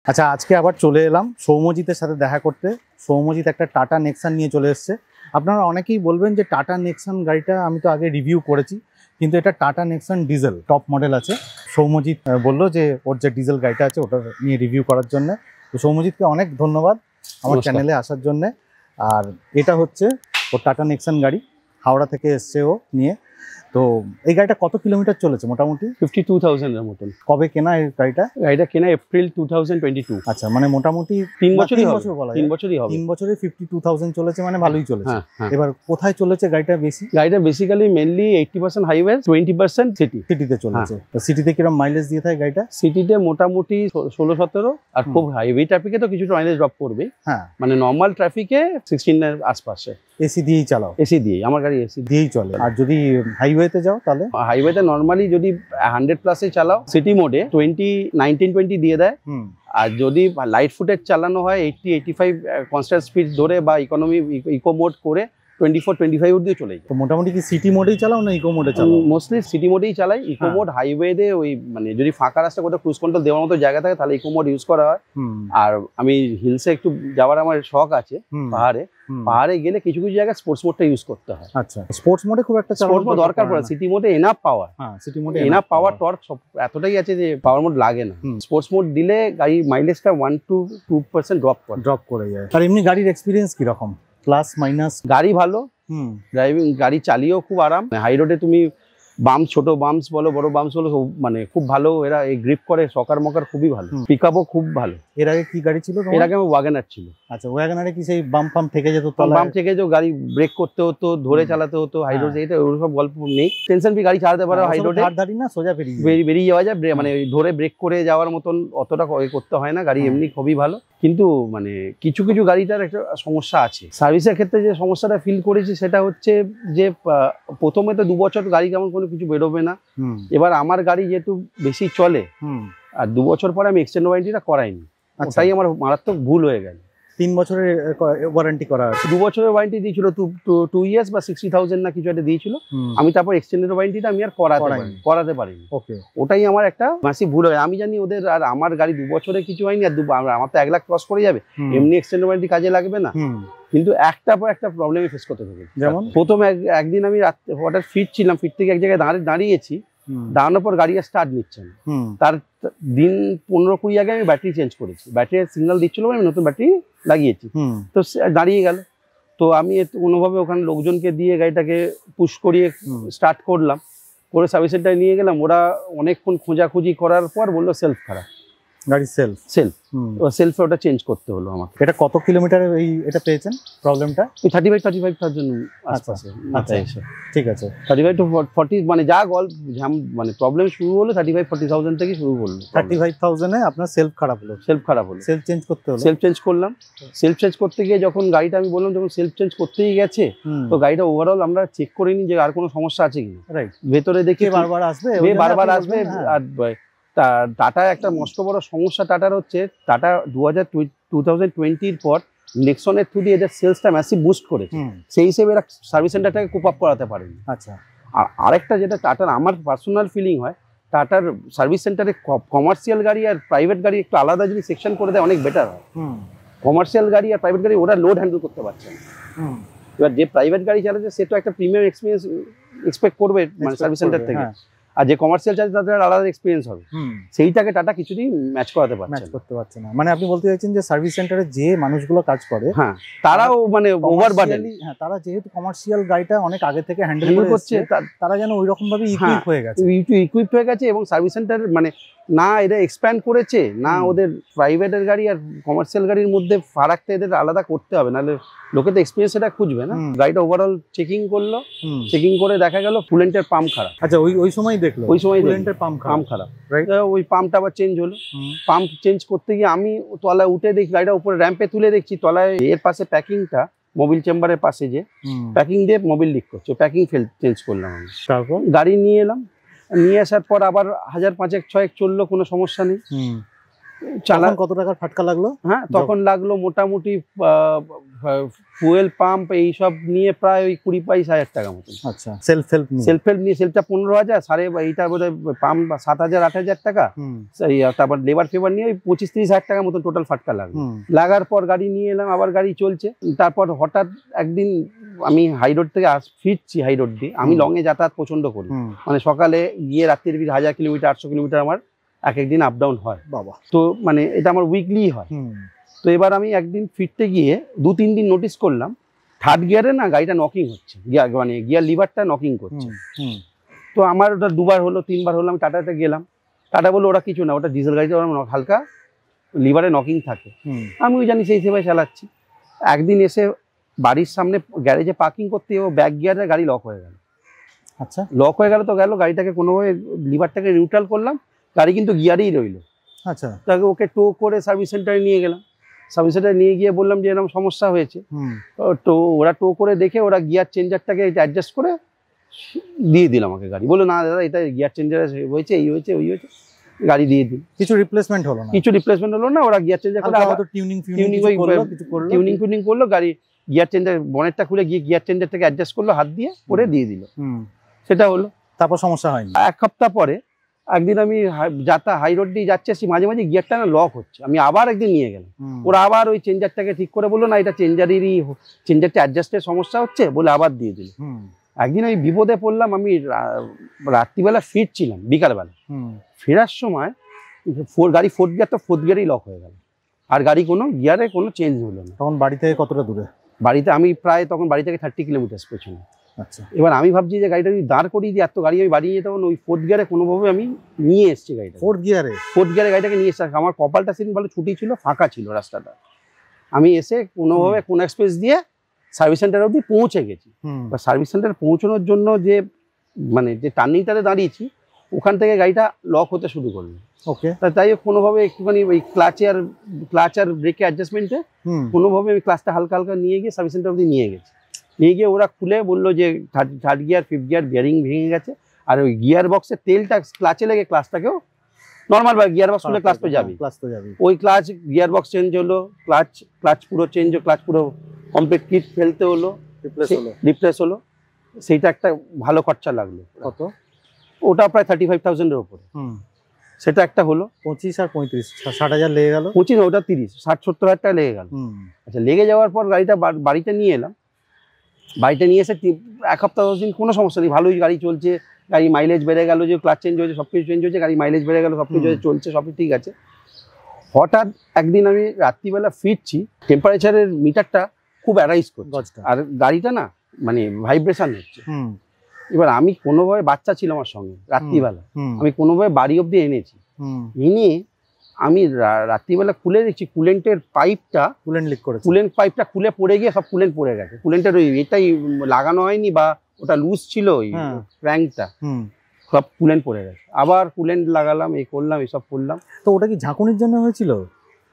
আচ্ছা, আজকে আবার চলে এলাম সৌম্যজিতের সাথে দেখা করতে। সৌম্যজিৎ একটা টাটা নেক্সন নিয়ে চলে এসছে। আপনারা অনেকেই বলবেন যে টাটা নেক্সন গাড়িটা আমি তো আগে রিভিউ করেছি, কিন্তু এটা tata Nexon diesel top model আছে। সৌম্যজিৎ বললো যে ওর যে ডিজেল গাড়িটা আছে ওটা নিয়ে রিভিউ করার জন্য। তো সৌম্যজিৎকে অনেক ধন্যবাদ আমার চ্যানেলে আসার জন্য। আর এটা হচ্ছে ওর টাটা নেক্সন গাড়ি, হাওড়া থেকে এসছে ও নিয়ে। তো এই গাড়িটা কত কিলোমিটার চলেছে মোটামুটি? 52,000 এর মতন। কবে কেনা এই গাড়িটা? গাড়িটা কেনা এপ্রিল 2022। আচ্ছা, মানে মোটামুটি 3 বছরই হবে। 3 বছরই হবে। 3 বছরে 52,000 চলেছে, মানে ভালোই চলেছে। এবার কোথায় চলেছে গাড়িটা বেশি? গাড়িটা বেসিক্যালি মেইনলি 80% হাইওয়ে, 20% সিটিতে চলেছে। তো সিটিতে কিরকম মাইলেজ দিয়ে থাকে গাড়িটা? সিটিতে মোটামুটি 16-17, আর খুব হাইওয়ে ট্রাফিকে তো কিছুটা মাইলেজ ড্রপ করবে। হ্যাঁ, মানে নর্মাল ট্রাফিকে 16 এর আশপাশে। এসি দিয়েই চালাও? এসি দিয়ে, আমার গাড়ি এসি দিয়েই চলে। আর যদি হাইওয়েতে যাও তাহলে? হাইওয়েতে নর্মালি যদি 100+ চালাও, সিটি মোডে 19-20 দিয়ে দেয়। আর যদি লাইট ফুটেজ চালানো হয় 80-85 কনস্ট্যান্ট স্পিড ধরে বা ইকোনমি ইকো মোড করে 24-25 অবধি চলে যায়। তো মোটামুটি কি সিটি মোডেই চালাও না ইকো মোডে চালাও? মোস্টলি সিটি মোডেই চালাই। ইকো মোড হাইওয়েতে ওই মানে যদি ফাঁকা রাস্তা কোথাও ক্রুজ কন্ট্রোল দেওয়ার মতো জায়গা থাকে তাহলে ইকো মোড ইউজ করা হয়। আর আমি হিলসে একটু যাওয়ার আমার শখ আছে, পাহাড়ে গেলে কিছু কিছু জায়গায় স্পোর্টস মোডটা ইউজ করতে হয়। আচ্ছা, স্পোর্টস মোডে খুব একটা স্পোর্টস মোড দরকার পড়ে। সিটি মোডে এনাফ পাওয়ার, সিটি মোডে এনাফ পাওয়ার টর্ক সব এতটাই আছে যে পাওয়ার মোড লাগে না। স্পোর্টস মোড দিলে গাড়ি মাইলেজটা 1-2% ড্রপ করে যায়। আর এমনি গাড়ির এক্সপিরিয়েন্স কি রকম? Plus minus? গাড়ি ভালো, ড্রাইভিং গাড়ি চালিয়েও খুব আরাম। হাই রোডে তুমি বাম্পস, ছোট বাম্পস বলো বড় বাম্পস বলো, মানে খুব ভালো এরা এই গ্রিপ করে। সকার মকার খুবই ভালো, পিকআপও খুব ভালো। এর আগে কি গাড়ি ছিল? এর আগে আমার ওয়াগনার ছিল। আচ্ছা, ওয়াগনারে কি সেই বাম্প ফাম্প থেকে যেত? বাম্প থেকে যেত, গাড়ি ব্রেক করতে হতো, ধরে চালাতে হতো। হাই রোডে এটা ওরকম গল্প নেই, টেনশন ফ্রি গাড়ি চালাতে পারো। হাই রোডে না সোজা বেরিয়ে যাওয়া যায়, মানে ধরে ব্রেক করে যাওয়ার মতন অতটা করতে হয় না। গাড়ি এমনি খুবই ভালো, কিন্তু মানে কিছু কিছু গাড়িটার একটা সমস্যা আছে। সার্ভিসের ক্ষেত্রে যে সমস্যাটা ফিল করেছি সেটা হচ্ছে যে প্রথমে তো 2 বছর গাড়ি কেমন কোনো কিছু বেরোবে না। এবার আমার গাড়ি যেহেতু বেশি চলে, আর 2 বছর পরে আমি এক্সটেন্ড ওয়ারেন্টিটা করাইনি। তাই আমার মারাত্মক ভুল হয়ে গেল। 3 বছরের ওয়ারেন্টি করা আছে। 2 বছরের ওয়ারেন্টি দিয়েছিল, 2 ইয়ার্স বা 60,000 না কিছু একটা দিয়েছিল। আমি তারপর এক্সটেন্ডেড ওয়ারেন্টিটা আমি আর করাতে পারিনি। ওকে, ওটাই আমার একটা মাসিভ ভুল হয়। আমি জানি ওদের, আর আমার গাড়ি 2 বছরে কিছু হয়নি, আর আমার তো 1 লাখ ক্রস করে যাবে, এমনি এক্সটেন্ডেড ওয়ারেন্টি কাজে লাগবে না। কিন্তু একটা পর একটা প্রবলেমে ফেস করতে থাকে। যেমন প্রথম একদিন আমি হঠাৎ ফিরছিলাম, ফির থেকে এক জায়গায় দাঁড়িয়েছি, দাঁড়ানোর পর গাড়ি স্টার্ট নিচ্ছে না। তার দিন 15-20 আগে আমি ব্যাটারি চেঞ্জ করেছি, ব্যাটারি সিগন্যাল দিচ্ছিল, আমি নতুন ব্যাটারি লাগিয়েছি, তো দাঁড়িয়ে গেল। তো আমি কোনোভাবে ওখানে লোকজনকে দিয়ে গাড়িটাকে পুশ করিয়ে স্টার্ট করলাম, করে সার্ভিস সেন্টারে নিয়ে গেলাম। ওরা অনেকক্ষণ খোঁজাখুঁজি করার পর বললো সেলফ খারাপ, গাড়ি সেলফে ওটা চেঞ্জ করতে হলো আমাকে। এটা কত কিলোমিটার এটা পেয়েছেন প্রবলেমটা? 35,000 আশপাশে। ঠিক আছে, 35-40, মানে যা মানে প্রবলেম শুরু হলো 35-40,000 থেকে শুরু হলো। 35,000 এ আপনার সেলফ খারাপ হলো? সেলফ চেঞ্জ করতে হলো। সেলফ চেঞ্জ করলাম। সেলফ চেঞ্জ করতে গিয়ে যখন গাড়িটা আমি বললাম যখন সেলফ চেঞ্জ করতেই গেছে, তো গাড়িটা ওভারঅল আমরা চেক করে নিই যে আর কোনো সমস্যা আছে কিনা। রাইট, ভেতরে দেখি বারবার আসবে। আর টাটা একটা মস্ত বড় সমস্যা টাটার হচ্ছে, টাটা 2020 পর নেক্সনের থ্রু দিয়ে এদের সেলসটা ম্যাসিভ বুস্ট করেছে, সেই হিসেবে এরা সার্ভিস সেন্টারটাকে কুপ আপ করাতে পারেনি। আচ্ছা, আর আরেকটা যেটা টাটার আমার পার্সোনাল ফিলিং হয়, টাটার সার্ভিস সেন্টারে কমার্শিয়াল গাড়ি আর প্রাইভেট গাড়ি একটু আলাদা যদি সেকশন করে দেয় অনেক বেটার হয়। কমার্শিয়াল গাড়ি আর প্রাইভেট গাড়ি ওরা লোড হ্যান্ডেল করতে পারছে না। এবার যে প্রাইভেট গাড়ি চালাচ্ছে সে তো একটা প্রিমিয়াম এক্সপিরিয়েন্স এক্সপেক্ট করবে মানে সার্ভিস সেন্টার থেকে, আর যে কমার্শিয়াল চার্জ তাদের আলাদা এক্সপিরিয়েন্স হবে, সেইটাকে টাটা কিছুতেই ম্যাচ করতে পারছে না। মানে আপনি বলতে চাইছেন যে সার্ভিস সেন্টারে যে মানুষগুলো কাজ করে, তারাও মানে ওভারবার্ডেন, তারা যেহেতু কমার্শিয়াল গাড়িটা অনেক আগে থেকে হ্যান্ডেল করছে, তারা যেন ওই রকম ভাবে ইকুইপ হয়ে গেছে। এবং সার্ভিস সেন্টার মানে না এরা এক্সপ্যান্ড করেছে, না ওদের প্রাইভেটের গাড়ি আর কমার্শিয়াল গাড়ির মধ্যে ফারাকটা এদের আলাদা করতে হবে, নাহলে লোকে তো এক্সপিরিয়েন্স এটা খুঁজবে না। গাড়িটা ওভারঅল চেকিং করলো, চেকিং করে দেখা গেল ফুলেন্টের পাম্প খারাপ। আচ্ছা, ওই সময় দেখলো ফুলেন্টের পাম্প খারাপ। ওই পাম্পটা আবার চেঞ্জ হলো। পাম্প চেঞ্জ করতে গিয়ে আমি তলায় উঠে দেখি, গাড়িটা উপরে র্যাম্পে তুলে দেখছি তলায় এর পাশে প্যাকিংটা, মোবিল চেম্বারের পাশে যে প্যাকিং দিয়ে মোবিল লিক করছে, প্যাকিং চেঞ্জ করলাম আমি। তারপর গাড়ি নিয়ে এলাম, নিয়ে আসার পর আবার 1000-500 চললো, কোনো সমস্যা নেই। চালা কত টাকার ফাটকা লাগলো? হ্যাঁ তখন লাগলো মোটামুটি ফুয়েল পাম্প এইসব নিয়ে প্রায় ওই 20-22 হাজার টাকা মতো। আচ্ছা, সেলফ হেল্প নিয়ে সেলফটা 15,000, এইটা বোধহয় পাম্প 7,000-8,000 টাকা, তারপর লেবার ফেবার নিয়ে ওই 25-30 হাজার টাকা মতো টোটাল ফাটকা লাগলো। লাগার পর গাড়ি নিয়ে এলাম, আবার গাড়ি চলছে। তারপর হঠাৎ একদিন আমি হাই রোড থেকে ফিরছি, হাই রোড দিয়ে আমি লং এ যাতায়াত প্রচন্ড করি, মানে সকালে গিয়ে রাত্রির 1000 কিলোমিটার 800 কিলোমিটার আমার এক একদিন আপ ডাউন হয় বাবা। তো মানে এটা আমার উইকলি হয়। তো এবার আমি একদিন ফিরতে গিয়ে 2-3 দিন নোটিস করলাম থার্ড গিয়ারে না গাড়িটা নকিং হচ্ছে, মানে গিয়ার লিভারটা নকিং করছে। তো আমার ওটা 2বার হলো 3বার হলো, আমি টাটাতে গেলাম, টাটা বললো ওরা কিছু না, ওটা ডিজেল গাড়িতে হালকা লিভারে নকিং থাকে। আমি ওই জানি সেই হিসেবে চালাচ্ছি। একদিন এসে বাড়ির সামনে গ্যারেজে পার্কিং করতে ও ব্যাক গিয়ারে গাড়ি লক হয়ে গেল। আচ্ছা, লক হয়ে গেল তো গেল, গাড়িটাকে কোনোভাবে লিভারটাকে নিউট্রাল করলাম, গাড়ি কিন্তু গিয়ারেই রইলো। আচ্ছা, তাকে ওকে টো করে সার্ভিস সেন্টারে নিয়ে গেলাম। সার্ভিস সেন্টারে নিয়ে গিয়ে বললাম যে এরকম সমস্যা হয়েছে। তো ওরা টো করে দেখে ওরা গিয়ার চেঞ্জারটাকে অ্যাডজাস্ট করে দিয়ে দিল আমাকে গাড়ি। বললো না দাদা এটা গিয়ার চেঞ্জার হয়েছে, এই হয়েছে ওই হয়েছে, গাড়ি দিয়ে দিল। কিছু রিপ্লেসমেন্ট হলো না, ওরা গিয়ার চেঞ্জার করে আবার টিউনিং করলো, গাড়ি গিয়ার চেঞ্জার বনেটটা খুলে গিয়ে গিয়ার চেঞ্জারটাকে অ্যাডজাস্ট করলো হাত দিয়ে, করে দিয়ে দিল। সেটা হলো, তারপর সমস্যা হয়নি। এক সপ্তাহ পরে একদিন আমি হাই রোড দিয়ে যাচ্ছি, মাঝে মাঝে গিয়ারটা না লক হচ্ছে, আমি আবার একদিন নিয়ে গেলাম। ওরা আবার ওই চেঞ্জারটাকে ঠিক করে বললো না এটা চেঞ্জারটা অ্যাডজাস্টের সমস্যা হচ্ছে, বলে আবার দিয়ে দিল। একদিন আমি বিপদে পড়লাম, আমি রাত্রিবেলা ফিরছিলাম, বিকালবেলা ফেরার সময় গাড়ি ফোর্থ গিয়ারেই লক হয়ে গেল, আর গাড়ি কোনো গিয়ারে কোনো চেঞ্জ হলো না। তখন বাড়ি থেকে কতটা দূরে? বাড়িতে আমি প্রায় তখন বাড়ি থেকে 30 কিলোমিটার পেছনে। আচ্ছা, এবার আমি ভাবছি যে গাড়িটা যদি দাঁড় করিয়ে দিই, এত গাড়ি আমি বাড়িয়ে যেতে, ওই ফোর্থ গিয়ারে কোনোভাবে আমি নিয়ে এসেছি গাড়িটা। ফোর্থ গিয়ারে গাড়িটাকে নিয়ে এসে, আমার কপালটা সেদিন ভালো ছুটি ছিল, ফাঁকা ছিল রাস্তাটা। আমি এসে কোনোভাবে কোন এক্সপ্রেস দিয়ে সার্ভিস সেন্টার অবধি পৌঁছে গেছি। বা সার্ভিস সেন্টারে পৌঁছানোর জন্য যে মানে যে টার্নিংটাতে দাঁড়িয়েছি, ওখান থেকে গাড়িটা লক হতে শুরু করলো। ওকে, তাই কোনোভাবে একটুখানি ওই ক্লাচ আর ব্রেকে অ্যাডজাস্টমেন্টে কোনোভাবে আমি ক্লাচটা হালকা হালকা নিয়ে গিয়ে সার্ভিস সেন্টার অবধি নিয়ে গেছি। নিয়ে গিয়ে ওরা খুলে বললো যে third gear 5th gear bearing ভেঙে গেছে, আর ওই গিয়ার বক্সের তেলটা ক্লাচে লেগে ক্লাচটাকেও নর্মাল বা গিয়ার বক্স খুলে ক্লাচ তো যাবে, ওই ক্লাচ গিয়ার বক্স চেঞ্জ হলো, ক্লাচ পুরো চেঞ্জ, ক্লাচ পুরো কমপ্লিট কিট ফেলতে হলো, রিপ্লেস হলো। সেইটা একটা ভালো খরচা লাগলো। কত? ওটা প্রায় 35,000-এর উপরে। সেটা একটা হলো। 25 আর 35 60,000 লেগে গেল। 25 ওটা 30 60-70 হাজার টাকা লেগে গেল। আচ্ছা, লেগে যাওয়ার পর গাড়িটা বাড়িতে নিয়ে এলাম। বাড়িতে নিয়ে এসে 1 সপ্তাহ 10 দিন কোনো সমস্যা নেই, ভালোই গাড়ি চলছে, গাড়ি মাইলেজ বেড়ে গেল, যে ক্লাচ চেঞ্জ হয়েছে সব কিছু চেঞ্জ হয়েছে, গাড়ি মাইলেজ বেড়ে গেল, সব কিছু চলছে, সবই ঠিক আছে। হঠাৎ একদিন আমি রাত্রিবেলা ফিরছি, টেম্পারেচারের মিটারটা খুব অ্যারাইজ করছে, আর গাড়িটা না মানে ভাইব্রেশন হচ্ছে। এবার আমি কোনোভাবে, বাচ্চা ছিল আমার সঙ্গে, রাত্রিবেলা আমি কোনোভাবে বাড়ি অব্দি এনেছি। এনে আমি রাত্রিবেলা খুলে দেখছি কুলেন্টের পাইপটা, কুলেন্ট পাইপটা খুলে পড়ে গিয়ে সব কুলেন্ট পড়ে গেছে। কুলেন্টের ওই এটাই লাগানো হয়নি, বা ওটা লুজ ছিল, ওই ক্র্যাঙ্কটা সব কুলেন্ট পড়ে গেছে। আবার কুলেন্ট লাগালাম, এই করলাম, এসব করলাম। তো ওটা কি ঝাঁকুনির জন্য হয়েছিল?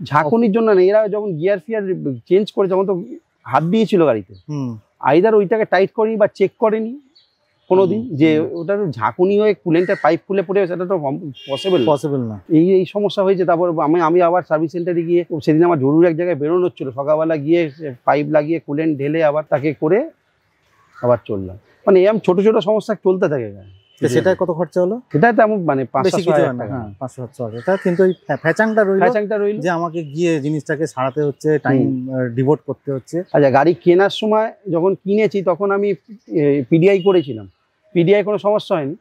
ঝাঁকুনির জন্য না, এরা যখন গিয়ার ফিয়ার চেঞ্জ করে, যখন তো হাত দিয়েছিল গাড়িতে, আইদার ওইটাকে টাইট করেনি বা চেক করেনি কোনোদিন, যে ওটা ঝাঁকুনি হয়ে কুলেন্টের পাইপ খুলে পড়ে, সেটা তো পসিবল না। এই সমস্যা হয়েছে। তারপর আমি আবার সার্ভিস সেন্টারে গিয়ে, সেদিন আমার জরুরি এক জায়গায় বেরোনো হচ্ছিল, সকালবেলা গিয়ে পাইপ লাগিয়ে কুলেন্ট ঢেলে আবার তাকে করে আবার চললাম। মানে এরকম ছোট ছোট সমস্যা চলতে থাকে। সেটা কত খরচা হলো? সেটা তেমন মানে 500-600 টাকা। 500-700 টাকা। কিন্তু ওই ফ্যাচাংটা রইল যে আমাকে গিয়ে জিনিসটাকে সারাতে হচ্ছে, টাইম ডিভোট করতে হচ্ছে। আচ্ছা, গাড়ি কেনার সময় যখন কিনেছি তখন আমি পিডিআই করেছিলাম, পিডিআই কোনো সমস্যা হয়নি।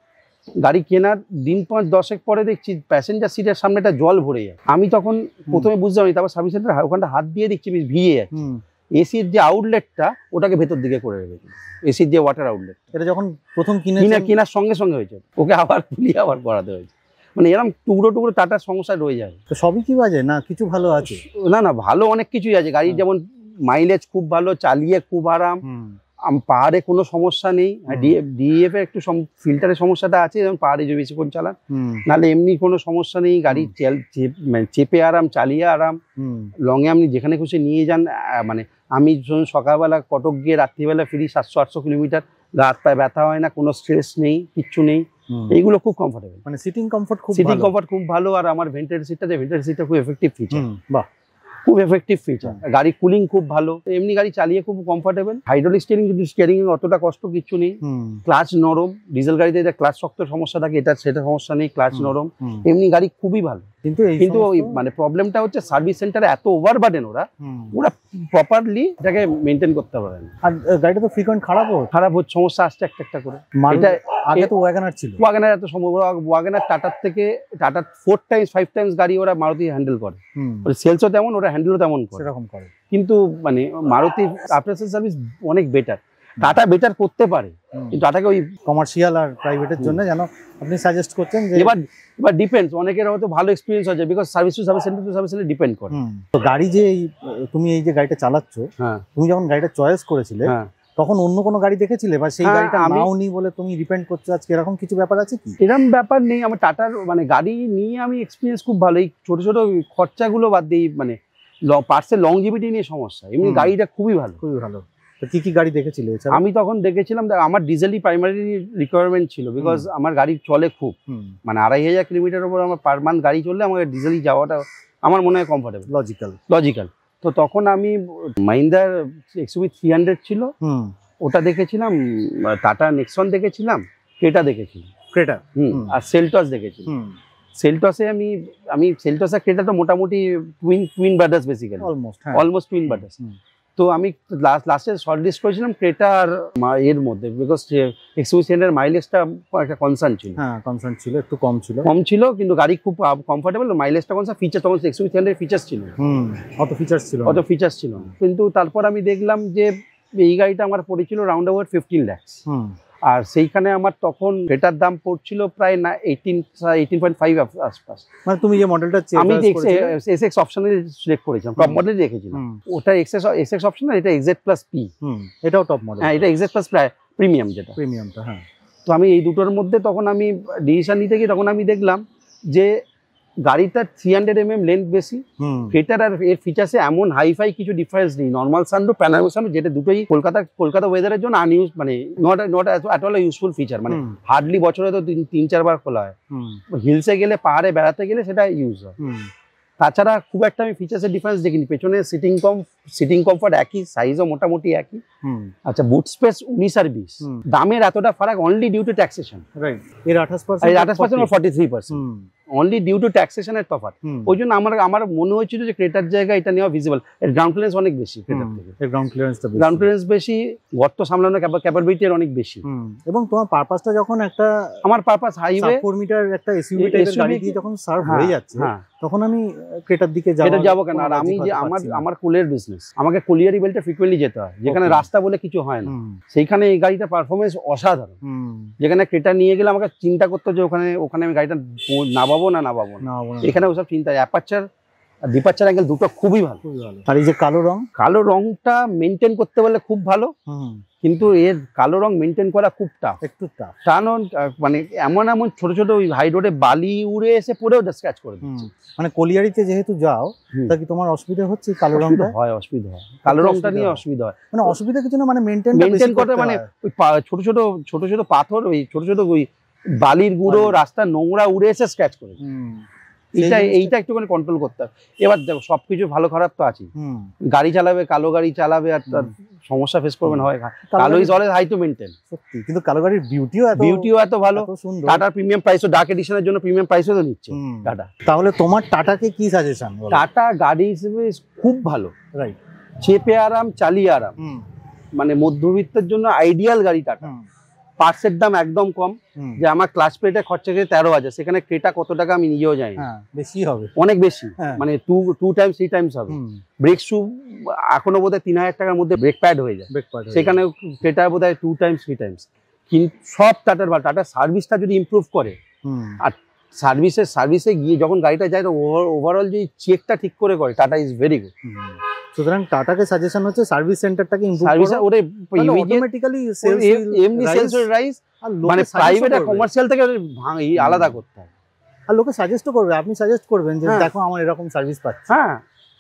গাড়ি কেনার দিন 5-10 পরে দেখছি প্যাসেঞ্জার সিটের সামনেটা জল ভরে যায়। আমি তখন প্রথমে বুঝতে পারিনি, তারপর সার্ভিস সেন্টার ওখানটা হাত দিয়ে দেখছি বেশ ভিজে যাচ্ছে। এসির যে আউটলেটটা ওটাকে ভেতর দিকে করে রেখেছিল, এসির যে ওয়াটার আউটলেট, এটা যখন প্রথম কেনার সঙ্গে সঙ্গে হয়েছে, ওকে আবার খুলিয়ে আবার করাতে হয়েছে। মানে এরকম টুকরো টুকরো টাটার সমস্যা রয়ে যায়। তো সবই কি বাজে না, কিছু ভালো আছে? না না, ভালো অনেক কিছুই আছে। গাড়ির যেমন মাইলেজ খুব ভালো, চালিয়ে খুব আরাম, পাহাড়ে কোনো সমস্যা নেই। ডিএফ এর একটু ফিল্টারের সমস্যাটা আছে, যেমন পাহাড়ে যে বেশিক্ষণ চালান, নাহলে এমনি কোনো সমস্যা নেই। গাড়ি চেপে আরাম, চালিয়ে আরাম। লংয়ে আপনি যেখানে খুশি নিয়ে যান। মানে আমি সকালবেলা কটক গিয়ে রাত্রিবেলা ফিরি 700-800 কিলোমিটার, গা হাত পায়ে ব্যথা হয় না, কোনো স্ট্রেস নেই, কিচ্ছু নেই, এইগুলো খুব কমফোর্টেবল। মানে সিটিং কমফোর্ট খুব সিটিং কমফোর্ট খুব ভালো। আর আমার ভেন্টিলেটর সিটটা খুব এফেক্টিভ ফিচার, বাহ খুব এফেক্টিভ ফিচার। গাড়ি কুলিং খুব ভালো, এমনি গাড়ি চালিয়ে খুব কমফোর্টেবল। হাইড্রোলিক স্টিয়ারিং, কিন্তু স্টিয়ারিং এ অতটা কষ্ট কিছু নেই। ক্লাচ নরম, ডিজেল গাড়িতে এটা ক্লাচ শক্ত সমস্যা থাকে, এটা সেটা সমস্যা নেই, ক্লাচ নরম, এমনি গাড়ি খুবই ভালো। কিন্তু ওই মানে প্রবলেমটা হচ্ছে সার্ভিস সেন্টারে এত ওভারবার্ডেন, ওরা প্রপারলি এটাকে মেনটেন করতে পারে না। আর গাড়িটা তো ফ্রিকোয়েন্ট খারাপ হচ্ছে, সমস্যা আসছে একটা করে। এটা আগে তো ওয়াগনার ছিল, ওয়াগনার এত সম্ভব, ওয়াগনার টাটার থেকে টাটার 4 টাইমস 5 টাইমস গাড়ি ওরা মারুতি হ্যান্ডেল করে, সেলসও তেমন, ওরা হ্যান্ডেলও তেমন সেরকম করে। কিন্তু মানে মারুতি আফটার সেল সার্ভিস অনেক বেটার, টাটা বেটার করতে পারে, কিন্তু টাটাকে ওই কমার্শিয়াল আর প্রাইভেটের জন্য যেন আপনি সাজেস্ট করছেন যে এবার ডিপেন্ডস, অনেকের হয়তো ভালো এক্সপিরিয়েন্স আছে, because service to service, centre to service centre depend করে। তো গাড়ি যে তুমি এই যে গাড়িটা চালাচ্ছ, তুমি যখন গাড়িটা চয়েস করেছিলে তখন অন্য কোনো গাড়ি দেখেছিলে, বা সেই গাড়িটা নাও নি বলে তুমি রিপেন্ড করছো আজকে, এরকম কিছু ব্যাপার আছে কি? এরকম ব্যাপার নেই, আমার টাটার মানে গাড়ি নিয়ে আমি এক্সপিরিয়েন্স খুব ভালো। এই ছোট ছোট খরচাগুলো বাদ দিই, মানে পার্টসের লংজিভিটি নিয়ে সমস্যা, এমনি গাড়িটা খুবই ভালো, খুবই ভালো। কি কি গাড়ি দেখেছিলে? আমি তখন দেখেছিলাম, আমার ডিজেলই প্রাইমারি রিকোয়ারমেন্ট ছিল, বিকজ আমার গাড়ি চলে খুব, মানে 2500 কিলোমিটার উপর আমার পার মান্থ গাড়ি চললে আমার ডিজেলই যাওয়াটা আমার মনে হয় কমফোর্টেবল, লজিক্যাল। তো তখন আমি মাহিন্দ্রার XUV 300 ছিল, ওটা দেখেছিলাম, টাটা নেক্সন দেখেছিলাম, ক্রেটা দেখেছিলাম, আর সেলটস দেখেছিলাম। সেলটসে আমি সেলটস আর ক্রেটা তো মোটামুটি twin brothers, basically almost twin brothers. তো আমি লাস্টে শর্ট লিস্ট করেছিলাম ক্রেটা আর এর মধ্যে, বিকজ XUV 300 মাইলেজটা একটা কনসার্ন ছিল, একটু কম ছিল, কিন্তু গাড়ি খুব কমফোর্টেবল, মাইলেজটা কনসার্ন, ফিচার তখন XUV 300 ফিচার্স ছিল, অত ফিচার্স ছিল। কিন্তু তারপর আমি দেখলাম যে এই গাড়িটা আমার পড়েছিল রাউন্ড অ্যাবাউট 15 lakhs, আর সেইখানে আমার তখন ক্রেটার দাম পড়ছিল প্রায় 18.5 আশপাশ। মানে তুমি যে মডেলটা আমি এসএক্স অপশনে সিলেক্ট করেছিলাম, টপ মডেল রেখেছিলাম, ওটা এসএক্স অপশন, আর এটা এক্সজেড প্লাস পি, এটাও টপ মডেল। হ্যাঁ, এটা এক্সজেড প্লাস প্রিমিয়াম, যেটা প্রিমিয়ামটা। হ্যাঁ, তো আমি এই দুটোর মধ্যে তখন আমি ডিসিশন নিতে গিয়ে তখন আমি দেখলাম যে গাড়িটার 300 mm লেন্থ বেশি, ক্রেটার আর এর ফিচার্সে এমন হাইফাই কিছু ডিফারেন্স নেই, নর্মাল সানরুফ, প্যানোরামিক সানরুফ, যেটা দুটোই কলকাতা ওয়েদারের জন্য আনইউজ, মানে not at all useful feature, মানে হার্ডলি বছরে তো 3-4 বার খোলা হয়, হিলসে গেলে, পাহাড়ে বেড়াতে গেলে সেটা ইউজ হয়। তাছাড়া খুব একটা আমি ফিচার্সের ডিফারেন্স দেখিনি। পেছনে সিটিং কমফর্ট একই, সাইজও মোটামুটি একই। আচ্ছা, বুট স্পেস 19 আর 20, দামের এতটা ফারাক only due to taxation, right? এর 28% আর 43%, অনলি ডিউ টু ট্যাক্সেশনের তফাৎ। ওই জন্য আমার মনে হয়েছিল যে ক্রেটার জায়গা এটা নেওয়া ভিজিবল, এর গ্রাউন্ড ক্লিয়ারেন্স অনেক বেশি, ক্রেটার থেকে গ্রাউন্ড ক্লিয়ারেন্স বেশি, গর্ত সামলানোর ক্যাপাবিলিটি অনেক বেশি। এবং তোমার পারপাসটা যখন একটা, আমার পারপাস হাইওয়ে 4 মিটার একটা এসইউভি টাইপের গাড়ি দিয়ে যখন সার্ভ হয়ে যাচ্ছে, তখন আমি ক্রেটার দিকে যাব কেন? আর আমি যে আমার কুলিয়ার বিজনেস, আমাকে কুলিয়ারি বেল্টে ফ্রিকোয়েন্টলি যেতে হয়, যেখানে রাস্তা বলে কিছু হয় না, সেইখানে এই গাড়িটা পারফরমেন্স অসাধারণ। যেখানে ক্রেটার নিয়ে গেলে আমাকে চিন্তা করতে যে ওখানে আমি গাড়িটা নামাবো না, এখানে ওসব চিন্তা। অ্যাপারচার আর ডিপারচার অ্যাঙ্গেল দুটো খুবই ভালো। আর এই যে কালো রংটা মেনটেন করতে পারলে খুব ভালো, কিন্তু এর কালো রং মেনটেন করা খুব টাফ, একটু টাফ। কারণ মানে এমন ছোট ছোট ওই হাই রোডে বালি উড়ে এসে পড়েও স্ক্র্যাচ করে দিচ্ছে। মানে কলিয়ারিতে যেহেতু যাও, তা কি তোমার অসুবিধা হচ্ছে? কালো রংটা অসুবিধা হয়, কালো রংটা নিয়ে অসুবিধা হয়। মানে অসুবিধা কিছু না, মানে মেনটেন করতে, মানে ওই ছোট ছোট পাথর, ওই ছোট ছোট ওই বালির গুঁড়ো, রাস্তা নোংরা উড়ে এসে স্ক্র্যাচ করে। এইটা একটুখানি কন্ট্রোল করতে হবে। এবার দেখো, সবকিছু ভালো খারাপ তো আছে, গাড়ি চালাবে, কালো গাড়ি চালাবে, আর তার সমস্যা ফেস করবেন, হয় কালো is always high to maintain. সত্যি, কিন্তু কালো গাড়ির বিউটিও এত ভালো। টাটার প্রিমিয়াম প্রাইসও, ডার্ক এডিশনের জন্য প্রিমিয়াম প্রাইসও তো নিচ্ছে টাটা। তাহলে তোমার টাটাকে কি সাজেশন? টাটা গাড়ি হিসেবে খুব ভালো, রাইট? চেপে আরাম, চালিয়ে আরাম, মানে মধ্যবিত্তের জন্য আইডিয়াল গাড়ি টাটা। পার্টসের দাম একদম কম, যে আমার ক্লাস প্লেটে খরচা করে 13,000, সেখানে ক্রেটা কত টাকা আমি নিজেও জানি, বেশি হবে, অনেক বেশি, মানে 2 টাইমস 3 টাইমস হবে। ব্রেক শু এখনো বোধহয় 3,000 টাকার মধ্যে ব্রেক প্যাড হয়ে যায়, সেখানে ক্রেটা বোধহয় 2 টাইমস 3 টাইমস। কিন্তু সব টাটার ভালো, টাটার সার্ভিসটা যদি ইমপ্রুভ করে, আর সার্ভিসে গিয়ে যখন গাড়িটা যায়, তো ওভারঅল যে চেকটা ঠিক করে টাটা ইজ ভেরি গুড। সুতরাং টাটাকে সাজেশন হচ্ছে সার্ভিস সেন্টারটাকে ইমপ্রুভ করো, ওরে অটোমেটিক্যালি সেলস রাইজ, মানে প্রাইভেট আর কমার্শিয়াল থেকে আলাদা করতে হবে। আর লোকে সাজেস্টও করবে, আপনি সাজেস্ট করবেন যে দেখো আমার এরকম সার্ভিস পাচ্ছি। হ্যাঁ,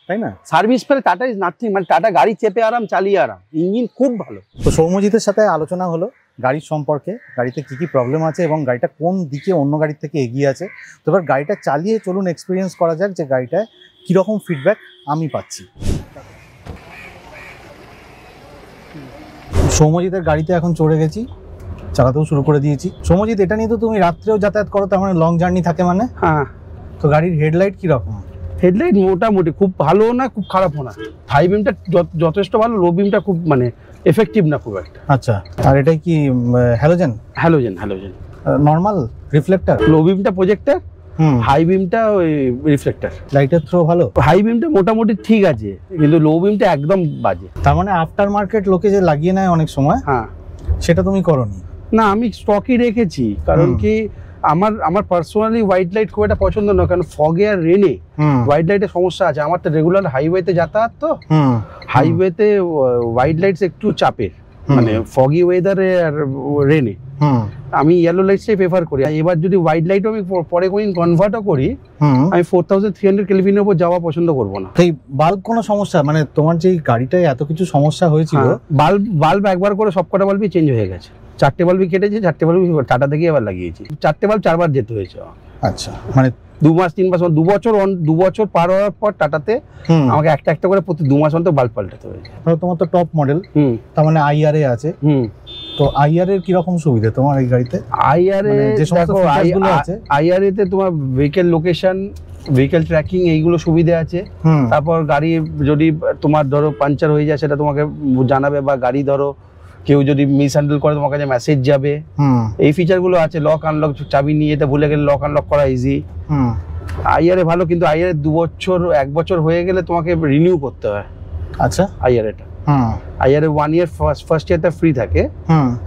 তাই না? সার্ভিস পেলে টাটা ইজ নাথিং, মানে টাটা গাড়ি চেপে আরাম, চালিয়ে আরাম, ইঞ্জিন খুব ভালো। তো সৌম্যজিতের সাথে আলোচনা হলো গাড়ির সম্পর্কে, গাড়িতে কি কি প্রবলেম আছে এবং গাড়িটা কোন দিকে অন্য গাড়ির থেকে এগিয়ে আছে। তো এবার গাড়িটা চালিয়ে চলুন এক্সপিরিয়েন্স করা যাক যে গাড়িটায় কীরকম ফিডব্যাক আমি পাচ্ছি। সৌম্যজিতের গাড়িতে এখন চড়ে গেছি, চালাতেও শুরু করে দিয়েছি। সৌম্যজিৎ, এটা নিয়ে তো তুমি রাত্রেও যাতায়াত করো, তার মানে লং জার্নি থাকে মানে? হ্যাঁ। তো গাড়ির হেডলাইট কীরকম? হেডলাইট মোটামুটি খুব ভালো না, খুব খারাপও না। হাই বিমটা যথেষ্ট ভালো, লো বিমটা খুব মানে এফেক্টিভ না খুব একটা। আচ্ছা, আর এটাই কি halogen? Halogen normal reflector? Low বিমটা প্রজেক্টর, হাই বিমটা ওই রিফ্লেক্টর। লাইটের থ্রো ভালো? হাই বিমটা মোটামুটি ঠিক আছে, কিন্তু লো বিমটা একদম বাজে। তার মানে আফটার মার্কেট লোকে যে লাগিয়ে নেয় অনেক সময়, হ্যাঁ, সেটা তুমি করোনি? না, আমি স্টকই রেখেছি। কারণ কি আমার পার্সোনালি হোয়াইট লাইট খুব একটা পছন্দ না, কারণ ফগে আর রেনে হোয়াইট লাইটের সমস্যা আছে। আমার তো রেগুলার হাইওয়েতে যাতায়াত, তো হাইওয়েতে হোয়াইট লাইটস একটু চাপের, মানে ফগি ওয়েদারে আর রেনে আমি ইয়েলো লাইটসটাই প্রেফার করি। এবার যদি হোয়াইট লাইটও আমি পরে কোনদিন কনভার্টও করি, আমি 4300 কেলভিনের উপর যাওয়া পছন্দ করবো না। এই বাল্ব কোনো সমস্যা, মানে তোমার যে গাড়িটায় এত কিছু সমস্যা হয়েছিল, বাল্ব একবার করে সবকটা বাল্বই চেঞ্জ হয়ে গেছে। 4টে বাল্বই কেটেছে, 4টে বাল্বই টাটা থেকে আবার লাগিয়েছি। 4টে বাল্ব 4বার যেতে হয়েছে। আচ্ছা, মানে 2 মাস 3 মাস 2 বছর পার হওয়ার পর টাটাতে আমাকে একটা করে প্রতি 2 মাস অন্তর বাল্ব পাল্টাতে হয়েছে। তোমার তো টপ মডেল, তার মানে আইআরএ আছে। তো আইআরএ কিরকম সুবিধা তোমার এই গাড়িতে? আইআরএ যে সমস্ত ফিচারগুলো আছে, আইআরএ তে তোমার ভেহিকেল লোকেশন, ভেহিকেল ট্র্যাকিং এইগুলো সুবিধা আছে। তারপর গাড়ি যদি তোমার ধরো পাঞ্চার হয়ে যায় সেটা তোমাকে জানাবে, বা গাড়ি ধরো কেউ যদি মিস হ্যান্ডেল করে তোমার কাছে মেসেজ যাবে। এই ফিচারগুলো আছে। লক আনলক, চাবি নিয়ে যেতে ভুলে গেলে লক আনলক করা ইজি। আইআরএ ভালো, কিন্তু আইআরএ 2 বছর 1 বছর হয়ে গেলে তোমাকে রিনিউ করতে হয়। আচ্ছা, আইআরএটা আইআরএ 1 ইয়ার ফার্স্ট ইয়ারটা ফ্রি থাকে,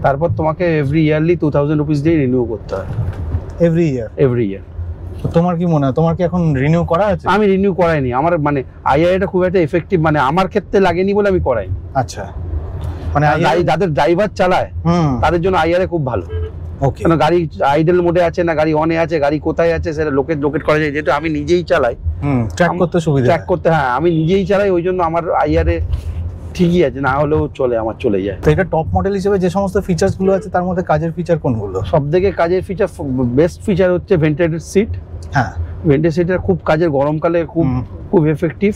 তারপর তোমাকে এভরি ইয়ারলি 2000 রুপিস দিয়ে রিনিউ করতে হয়। Every year? তো তোমার কি মনে হয়, তোমার কি এখন রিনিউ করা আছে? আমি রিনিউ করাইনি। আমার মানে আইআরএটা খুব একটা এফেক্টিভ মানে আমার ক্ষেত্রে লাগেনি বলে আমি করাইনি। আচ্ছা, মানে যাদের ড্রাইভার চালায় তাদের জন্য আইআরএ খুব ভালো। ওকে, কারণ গাড়ি আইডল মোডে আছে না গাড়ি অনে আছে, গাড়ি কোথায় আছে সেটা লোকেট করা যায়। যেহেতু আমি নিজেই চালাই, ট্র্যাক করতে সুবিধা, ট্র্যাক করতে, হ্যাঁ আমি নিজেই চালাই, ওই জন্য আমার আইআরএ ঠিকই আছে, না হলেও চলে, আমার চলে যায়। তো এটা টপ মডেল হিসেবে যে সমস্ত ফিচার্স গুলো আছে তার মধ্যে কাজের ফিচার কোনগুলো? সবথেকে কাজের ফিচার, বেস্ট ফিচার হচ্ছে ভেন্টিলেটেড সিট। হ্যাঁ, ভেন্টিলেটেড সিটটা খুব কাজের, গরমকালে খুব এফেক্টিভ।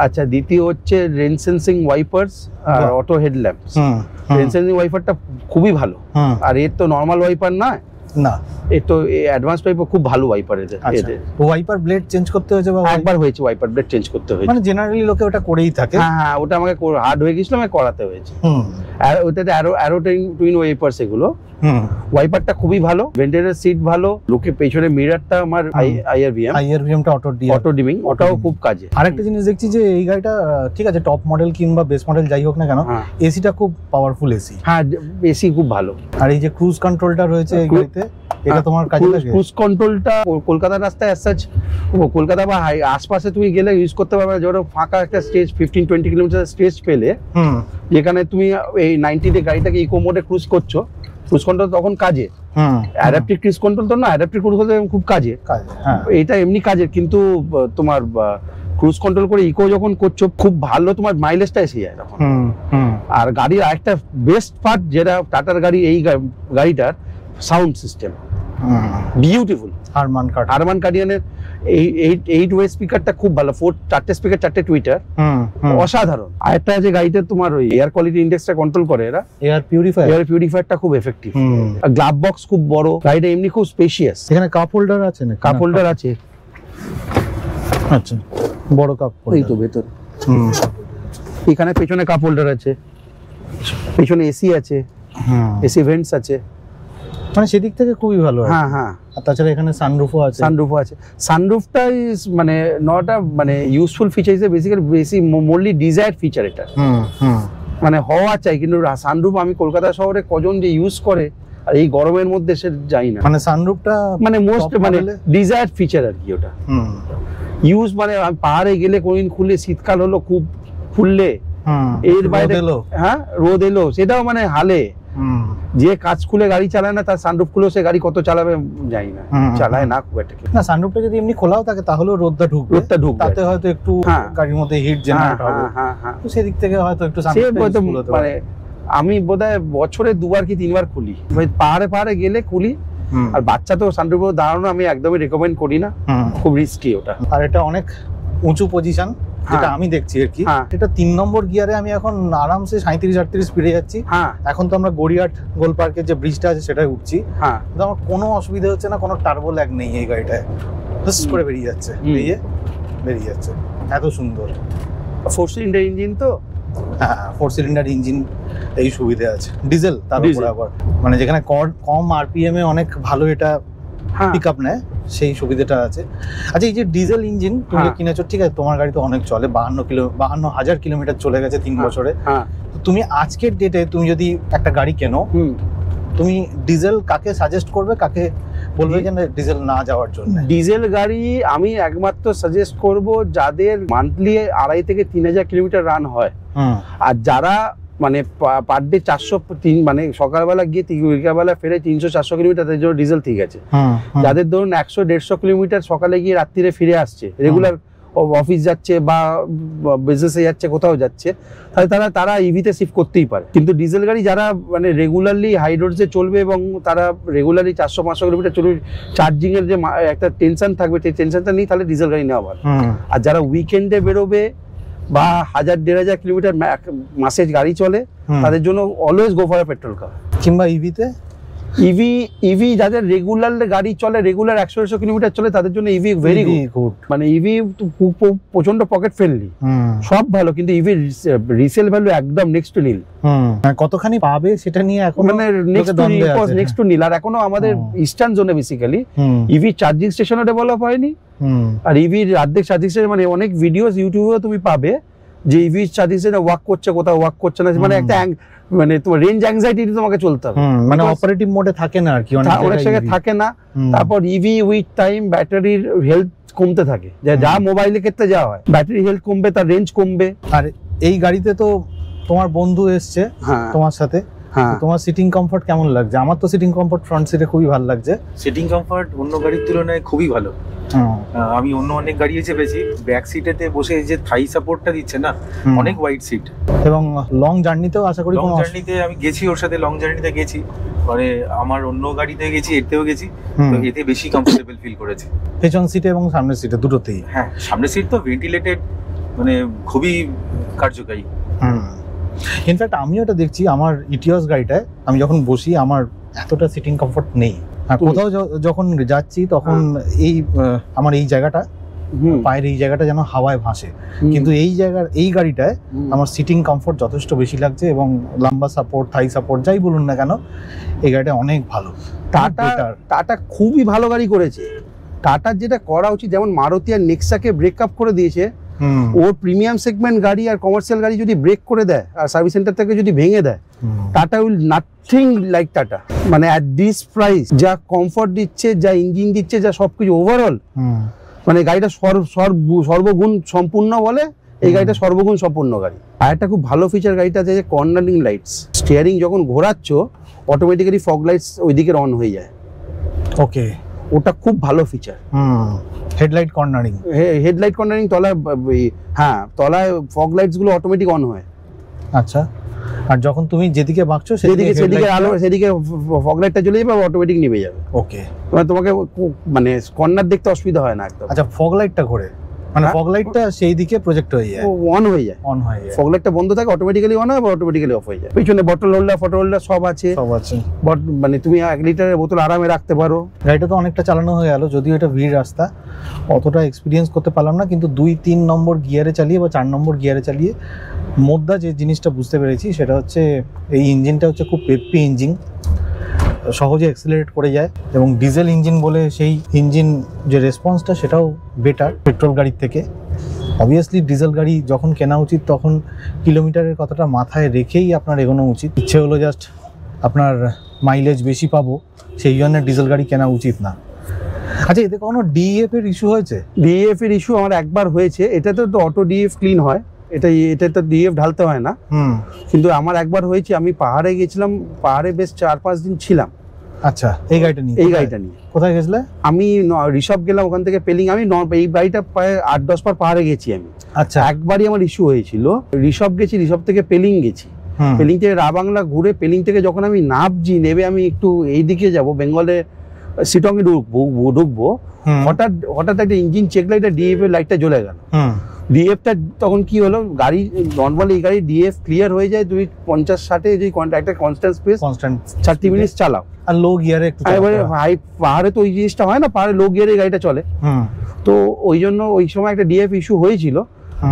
আচ্ছা, দ্বিতীয় হচ্ছে রেন সেন্সিং ওয়াইপার্স আর অটো হেডল্যাম্পস। রেন সেন্সিং ওয়াইপারটা খুবই ভালো, আর এর তো নর্মাল ওয়াইপার না, এর তো অ্যাডভান্স ওয়াইপার, খুব ভালো ওয়াইপার এদের। ওয়াইপার ব্লেড চেঞ্জ করতে হয়েছে বা একবার হয়েছে ওয়াইপার ব্লেড চেঞ্জ করতে হয়েছে, মানে জেনারেলি লোকে ওটা করেই থাকে। হ্যাঁ, ওটা আমাকে হার্ড হয়ে গেছিল, আমাকে করাতে হয়েছে। আর ওটাতে অ্যারো টুইন ওয়াইপারস, এগুলো ওয়াইপারটা খুবই ভালো, ভেন্টিলেটর সিট ভালো, লোকে পেছনে মিররটা আমার আইআরভিএমটা অটো ডিমিং, ওটাও খুব কাজে। আরেকটা জিনিস দেখছি যে এই গাড়িটা ঠিক আছে টপ মডেল কিংবা বেস মডেল যাই হোক না কেন, এসিটা খুব পাওয়ারফুল এসি। হ্যাঁ, এসি খুব ভালো। আর এই যে ক্রুজ কন্ট্রোলটা রয়েছে এই গাড়িতে, এটা তোমার কাজে লাগে? ক্রুজ কন্ট্রোলটা কলকাতার রাস্তায় অ্যাজ সাচ, কলকাতা বা আশপাশে তুমি গেলে ইউজ করতে পারবে। ধরো ফাঁকা একটা স্টেজ 15-20 কিলোমিটার স্টেজ পেলে, যেখানে তুমি এই 90-তে গাড়িটাকে ইকো মোডে ক্রুজ করছো, ক্রুজ কন্ট্রোল তখন কাজে। অ্যাডাপটিভ ক্রুজ কন্ট্রোল তো না, অ্যাডাপটিভ ক্রুজ কন্ট্রোল খুব কাজে। এটা এমনি কাজের, কিন্তু তোমার ক্রুজ কন্ট্রোল করে ইকো যখন করছো খুব ভালো, তোমার মাইলেজটা এসে যায় তখন। আর গাড়ির আরেকটা বেস্ট পার্ট যেটা টাটার গাড়ি, এই গাড়িটার সাউন্ড সিস্টেম বিউটিফুল। হারমান কার্ডিয়ানের এই 8 ওয়ে স্পিকারটা খুব ভালো, 4 স্পিকার, 4টে টুইটার, অসাধারণ। আরেকটা আছে গাড়িতে তোমার ওই এয়ার কোয়ালিটি ইন্ডেক্সটা কন্ট্রোল করে এরা, এয়ার পিউরিফায়ারটা খুব এফেক্টিভ। গ্লাভ বক্স খুব বড়, গাড়িটা এমনি খুব স্পেশিয়াস। এখানে কাপ হোল্ডার আছে না? কাপ হোল্ডার আছে। আচ্ছা, বড় কাপ এই তো ভেতরে। এখানে পেছনে কাপ হোল্ডার আছে, পেছনে এসি আছে, এসি ভেন্টস আছে, মানে সেদিক থেকে খুবই ভালো। হ্যাঁ হ্যাঁ, আর তাছাড়া এখানে সানরুফও আছে। সানরুফটা ইজ মানে নট আ মানে useful feature, is basically merely desired feature এটা। মানে হওয়া চাই, কিন্তু সানরুফ আমি কলকাতা শহরে কজন যে ইউজ করে, আর এই গরমের মধ্যে সে যাই না। মানে সানরুফটা মানে মোস্ট মানে ডিজায়ার্ড ফিচার আর কি ওটা। ইউজ মানে পাহাড়ে গেলে কোনদিন খুললে, শীতকাল হলো খুব খুললে, এর বাইরে হ্যাঁ রোদ এলো সেটাও মানে হালে, যে কাজ খুলে গাড়ি চালায় না তার সানরুফ খুলেও সে গাড়ি কত চালাবে জানি না, চালায় না খুব একটা। না, সানরুফটা যদি এমনি খোলাও থাকে তাহলেও রোদটা ঢুকবে, তাতে হয়তো একটু গাড়ির মধ্যে হিট জেনারেট হবে, তো সেদিক থেকে হয়তো একটু মানে আমি বোধহয় বছরে 2বার কি 3বার খুলি, পাহাড়ে গেলে খুলি। আর বাচ্চা তো সানরুফে দাঁড়ানো আমি একদমই রেকমেন্ড করি না, খুব রিস্কি ওটা। আর এটা অনেক উঁচু পজিশন, যেটা আমি দেখছি আর কি। এটা 3 নম্বর গিয়ারে আমি এখন আরামসে 37-38 স্পিডে যাচ্ছি। এখন তো আমরা গড়িয়াহাট গোল পার্কের যে ব্রিজটা আছে সেটাই উঠছি, কিন্তু আমার কোনো অসুবিধা হচ্ছে না, কোনো টার্বো ল্যাগ নেই এই গাড়িটায়, ফাস্ট করে বেরিয়ে যাচ্ছে, বেরিয়ে যাচ্ছে, এত সুন্দর। 4 সিলিন্ডার ইঞ্জিন তো, হ্যাঁ 4 সিলিন্ডার ইঞ্জিন, এই সুবিধা আছে। ডিজেল তার উপর আবার, মানে যেখানে কম আরপিএম এ অনেক ভালো এটা পিক আপ নেয়, সেই সুবিধাটা আছে। আচ্ছা, এই যে ডিজেল ইঞ্জিন তুমি কিনেছো, ঠিক আছে, তোমার গাড়ি তো অনেক চলে, 52,000 কিলোমিটার চলে গেছে 3 বছরে। তো তুমি আজকের ডেটে তুমি যদি একটা গাড়ি কেনো, তুমি ডিজেল কাকে সাজেস্ট করবে, কাকে বলবে যে ডিজেল না যাওয়ার জন্য? ডিজেল গাড়ি আমি একমাত্র সাজেস্ট করব যাদের মান্থলি 2,500 থেকে 3,000 কিলোমিটার রান হয়, আর যারা মানে পার ডে 403, মানে সকালবেলা গিয়ে বিকালবেলা ফেরে 300-400 কিলোমিটার, তাদের জন্য ডিজেল ঠিক আছে। যাদের ধরুন 100-150 কিলোমিটার সকালে গিয়ে রাত্রিরে ফিরে আসছে, রেগুলার অফিস যাচ্ছে বা বিজনেসে যাচ্ছে, কোথাও যাচ্ছে, তাহলে তারা ইভিতে শিফট করতেই পারে। কিন্তু ডিজেল গাড়ি যারা মানে রেগুলারলি হাই রোডসে চলবে এবং তারা রেগুলারলি 400-500 কিলোমিটার চলবে, চার্জিং এর যে একটা টেনশন থাকবে, সেই টেনশনটা নেই, তাহলে ডিজেল গাড়ি নেওয়া ভালো। আর যারা উইকেন্ডে বেরোবে বা 1,000-1,500 কিলোমিটার মাসে গাড়ি চলে, তাদের জন্য অলওয়েজ গো ফর পেট্রোল কার। কিংবা ইভিতে, ইভি যাদের রেগুলার গাড়ি চলে, রেগুলার 100-150 কিলোমিটার চলে, তাদের জন্য ইভি ভেরি গুড। মানে ইভি প্রচন্ড পকেট ফ্রেন্ডলি, সব ভালো, কিন্তু ইভি রিসেল ভ্যালু একদম নেক্সট টু নীল। কতখানি পাবে সেটা নিয়ে এখন মানে নেক্সট টু নীল। আর এখনো আমাদের ইস্টার্ন জোনে বেসিক্যালি ইভি চার্জিং স্টেশনও ডেভেলপ হয়নি। আর ইভি অর্ধেক চার্জিং স্টেশন, মানে অনেক ভিডিওস ইউটিউবে তুমি পাবে যে ইভি চার্জিং স্টেশন ওয়ার্ক করছে, কোথাও ওয়ার্ক করছে না, মানে একটা মানে তোমার রেঞ্জ অ্যাংজাইটি তোমাকে চলতে হবে, মানে অপারেটিভ মোডে থাকে না আর কি, অনেক জায়গায় থাকে না। তারপর ইভি উইথ টাইম ব্যাটারির হেলথ কমতে থাকে, যা মোবাইলের ক্ষেত্রে যা হয়, ব্যাটারি হেলথ কমবে, তার রেঞ্জ কমবে। আর এই গাড়িতে তো তোমার বন্ধু এসছে তোমার সাথে, তোমার সিটিং কমফর্ট কেমন লাগছে? আমার তো সিটিং কমফর্ট ফ্রন্ট সিটে খুবই ভালো লাগছে। সিটিং কমফর্ট অন্য গাড়ির তুলনায় খুবই ভালো। আমি অনেক গাড়ি চেপেছি, ব্যাক সিটেতে বসে যে থাই সাপোর্টটা দিচ্ছে না, অনেক ওয়াইড সিট, এবং লং জার্নিতেও আশা করি লং জার্নিতে আমি গেছি, ওর সাথে লং জার্নিতে গেছি, মানে আমার অন্য গাড়িতে গেছি, এতেও গেছি, তো এতে বেশি কমফোর্টেবল ফিল করেছি, পেছন সিটে এবং সামনের সিটে দুটোতেই। হ্যাঁ, সামনের সিট তো ভেন্টিলেটেড, মানে খুবই কার্যকারী। ইনফ্যাক্ট আমিও এটা দেখছি আমার ইটিওস গাড়িটায়, আমি যখন বসি আমার এতটা সিটিং কমফর্ট নেই। কোথাও যখন যাচ্ছি তখন এই আমার এই জায়গাটা, পায়ের এই জায়গাটা যেন হাওয়ায় ভাসে, কিন্তু এই গাড়িটায় আমার সিটিং কমফর্ট যথেষ্ট বেশি লাগছে, এবং লম্বা সাপোর্ট, থাই সাপোর্ট যাই বলুন না কেন, এই গাড়িটা অনেক ভালো। টাটা খুবই ভালো গাড়ি করেছে। টাটার যেটা করা উচিত, যেমন মারুতি আর নেক্সাকে ব্রেকআপ করে দিয়েছে, ওর প্রিমিয়াম সেগমেন্ট গাড়ি আর কমার্শিয়াল গাড়ি যদি ব্রেক করে দেয় আর সার্ভিস সেন্টার থেকে যদি ভেঙে দেয়, tata will nothing like tata. মানে অ্যাট দিস প্রাইস যা কমফর্ট দিচ্ছে, যা ইঞ্জিন দিচ্ছে, যা সবকিছু ওভারঅল, মানে গাড়িটা সর্বগুণ সম্পূর্ণ বলে, এই গাড়িটা সর্বগুণ সম্পূর্ণ গাড়ি। আর একটা খুব ভালো ফিচার গাড়িটা আছে যে কর্নারিং লাইটস, স্টিয়ারিং যখন ঘোরাচ্ছ অটোমেটিক্যালি ফগ লাইটস ওইদিকে অন হয়ে যায়। ওকে, ওটা খুব ভালো ফিচার। হেডলাইট কর্নারিং তলায়, হ্যাঁ তলায় ফগ লাইটস গুলো অটোমেটিক অন হয়। আচ্ছা, আর যখন তুমি যেদিকে বাঁকছো সেদিকে ফগ লাইটটা জ্বলে যাবে, অটোমেটিক নিভে যাবে। ওকে, তোমাকে মানে কর্নার দেখতে অসুবিধা হয় না একদম। আচ্ছা, ফগ লাইটটা ঘোরে, মানে ফগ লাইটটা সেই দিকে প্রজেক্ট হয়ে যায়, অন হয়ে যায়। ফগ লাইটটা বন্ধ থাকে, অটোমেটিক্যালি অন হয় বা অটোমেটিক্যালি অফ হয়ে যায়। পিছনে বটল হোল্ডার সব আছে। মানে তুমি 1 লিটারের বোতল আরামে রাখতে পারো। গাড়িটা তো অনেকটা চালানো হয়ে গেল, যদিও এটা ভিড় রাস্তা, অতটা এক্সপিরিয়েন্স করতে পারলাম না, কিন্তু 2-3 নম্বর গিয়ারে চালিয়ে বা 4 নম্বর গিয়ারে চালিয়ে মোদ্দা যে জিনিসটা বুঝতে পেরেছি সেটা হচ্ছে এই ইঞ্জিনটা হচ্ছে খুব পেপি ইঞ্জিন, সহজে অ্যাক্সিলারেট করে যায়, এবং ডিজেল ইঞ্জিন বলে সেই ইঞ্জিন যে রেসপন্সটা সেটাও বেটার পেট্রোল গাড়ির থেকে। অবভিয়াসলি ডিজেল গাড়ি যখন কেনা উচিত তখন কিলোমিটারের কথাটা মাথায় রেখেই আপনার এগোনো উচিত। ইচ্ছে হলো জাস্ট আপনার মাইলেজ বেশি পাবো, সেই জন্য ডিজেল গাড়ি কেনা উচিত না। আচ্ছা, এতে কোনো ডিএফ এর ইস্যু হয়েছে? ডিএফ এর ইস্যু আমার একবার হয়েছে, এটাতে তো অটো ডিএফ ক্লিন হয়, এটা তো ডিএফ ঢালতে হয় না, হুম, কিন্তু আমার একবার হয়েছে, আমি পাহাড়ে গেছিলাম, পাহাড়ে বেশ 4-5 দিন ছিলাম আচ্ছা। এই গাড়িটা নিয়ে কোথায় গেছিলে? আমি ঋষভ গেলাম, ওখান থেকে পেলিং। আমি এই গাড়িটা প্রায় 8-10 বার পাহাড়ে গেছি আমি। আচ্ছা, একবারই আমার ইস্যু হয়েছিল, ঋষভ গেছি, ঋষভ থেকে পেলিং গেছি, পেলিং থেকে রাবাংলা ঘুরে, পেলিং থেকে যখন আমি নামছি, নেবে আমি একটু এইদিকে যাব, বেঙ্গলে শিটংয়ে ঢুকবো, হঠাৎ একটা ইঞ্জিন চেক লাইটটা ডিএফ এর লাইটটা জ্বলে গেল। ডিএফটা তখন কি হলো, গাড়ি নর্মালি এই গাড়ি ডিএফ ক্লিয়ার হয়ে যায়, তুমি 50-60 যদি একটা কনস্ট্যান্ট স্পেস 30 মিনিট চালাও, আর লো গিয়ারে একটু হাই পাহাড়ে তো ওই জিনিসটা হয় না, পাহাড়ে লো গিয়ারে গাড়িটা চলে। তো ওই জন্য ওই সময় একটা ডিএফ ইস্যু হয়েছিল।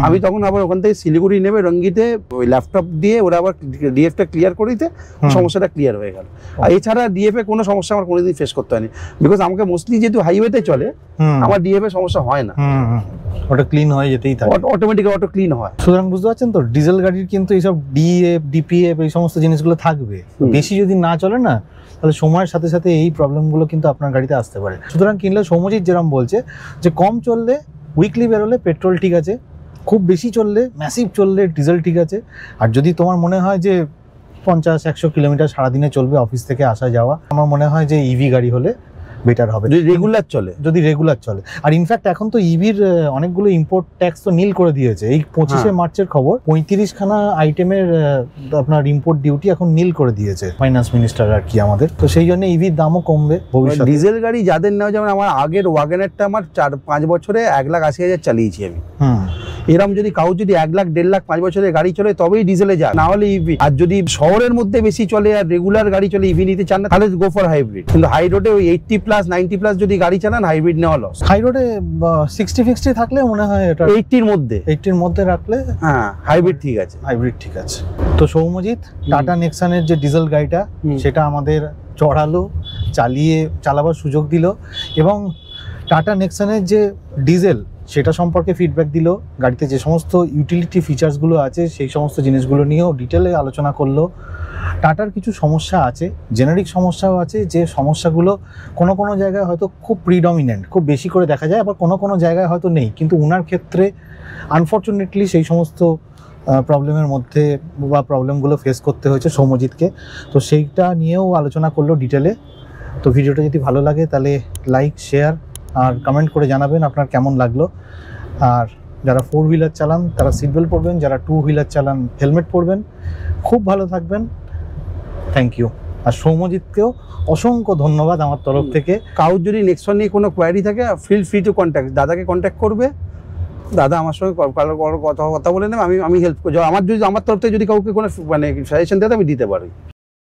আমি তখন আবার ওখান থেকে শিলিগুড়ি নেমে রঙ্গিতে ওই ল্যাপটপ দিয়ে ওরা আবার ডিএফটা ক্লিয়ার করে দিতে সমস্যাটা ক্লিয়ার হয়ে গেল। আর এছাড়া ডিএফ এ কোনো সমস্যা আমার কোনোদিন ফেস করতে হয়নি, বিকজ আমাকে মোস্টলি যেহেতু হাইওয়েতে চলে, আমার ডিএফ এর সমস্যা হয় না, ওটা ক্লিন হয়ে যেতেই থাকে, অটোমেটিক অটো ক্লিন হয়। সুতরাং বুঝতে পারছেন তো, ডিজেল গাড়ির কিন্তু এইসব ডিএফ ডিপিএফ এই সমস্ত জিনিসগুলো থাকবে। বেশি যদি না চলে না, তাহলে সময়ের সাথে সাথে এই প্রবলেমগুলো কিন্তু আপনার গাড়িতে আসতে পারে। সুতরাং কিনলে সৌম্যজিৎ যেরকম বলছে যে কম চললে, উইকলি বেরোলে পেট্রোল ঠিক আছে, খুব বেশি চললে, ম্যাসিভ চললে ডিজেল ঠিক আছে। আর যদি তোমার মনে হয় যে 50-100 কিলোমিটার সারাদিনে চলবে অফিস থেকে আসা যাওয়া, আমার মনে হয় যে ইভি গাড়ি হলে বেটার হবে, যদি রেগুলার চলে। আর ইনফ্যাক্ট এখন তো ইভির অনেকগুলো ইম্পোর্ট ট্যাক্স তো নীল করে দিয়েছে। এই 25শে মার্চের খবর, 35খানা আইটেমের আপনার ইম্পোর্ট ডিউটি এখন নীল করে দিয়েছে ফাইন্যান্স মিনিস্টার আর কি আমাদের। তো সেই জন্য ইভির দামও কমবে ভবিষ্যতে। ডিজেল গাড়ি যাদের নেওয়া, যেমন আমার আগের ওয়াগনারটা আমার 4-5 বছরে 1,80,000 চালিয়েছি আমি। এরকম যদি কাউ যদি 1 লাখ 1.5 লাখ 5 বছরের গাড়ি চলে তবেই ডিজেলে যায়, না হলে ইভি। আর যদি শহরের মধ্যে বেশি চলে আর রেগুলার গাড়ি চলে, ইভি নিতে চান না, তাহলে গো ফর হাইব্রিড। কিন্তু হাই রোডে ওই 80+90+ যদি গাড়ি চালান, হাইব্রিড নেওয়া লস। হাই রোডে 60-50 থাকলে মনে হয় এটা 80-র মধ্যে রাখলে হ্যাঁ হাইব্রিড ঠিক আছে, তো সৌম্যজিৎ, টাটা নেক্সনের যে ডিজেল গাড়িটা, সেটা আমাদের চড়ালো, চালাবার সুযোগ দিল, এবং টাটা নেক্সনের যে ডিজেল সেটা সম্পর্কে ফিডব্যাক দিল, গাড়িতে যে সমস্ত ইউটিলিটি ফিচার্সগুলো আছে সেই সমস্ত জিনিসগুলো নিয়েও ডিটেলে আলোচনা করলো। টাটার কিছু সমস্যা আছে, জেনারিক সমস্যাও আছে, যে সমস্যাগুলো কোনো কোনো জায়গায় হয়তো খুব প্রিডমিনেন্ট, খুব বেশি করে দেখা যায়, আবার কোনো কোনো জায়গায় হয়তো নেই, কিন্তু ওনার ক্ষেত্রে আনফর্চুনেটলি সেই সমস্ত প্রবলেমের মধ্যে বা প্রবলেমগুলো ফেস করতে হয়েছে সৌম্যজিৎকে। তো সেইটা নিয়েও আলোচনা করলো ডিটেলে। তো ভিডিওটা যদি ভালো লাগে তাহলে লাইক, শেয়ার আর কমেন্ট করে জানাবেন আপনার কেমন লাগলো। আর যারা 4 হুইলার চালান তারা সিট বেল্ট পরবেন, যারা 2 হুইলার চালান হেলমেট পরবেন। খুব ভালো থাকবেন, থ্যাংক ইউ। আর সৌম্যজিৎকেও অসংখ্য ধন্যবাদ আমার তরফ থেকে। কারোর যদি নেক্সন নিয়ে কোনো কোয়ারি থাকে, ফিল ফ্রি টু কন্ট্যাক্ট, দাদাকে কন্ট্যাক্ট করবে, দাদা আমার সঙ্গে কথা বলে নেবে, আমি হেল্প করবো। আমার তরফ থেকে যদি কাউকে কোনো সাজেশন দেয় আমি দিতে পারি।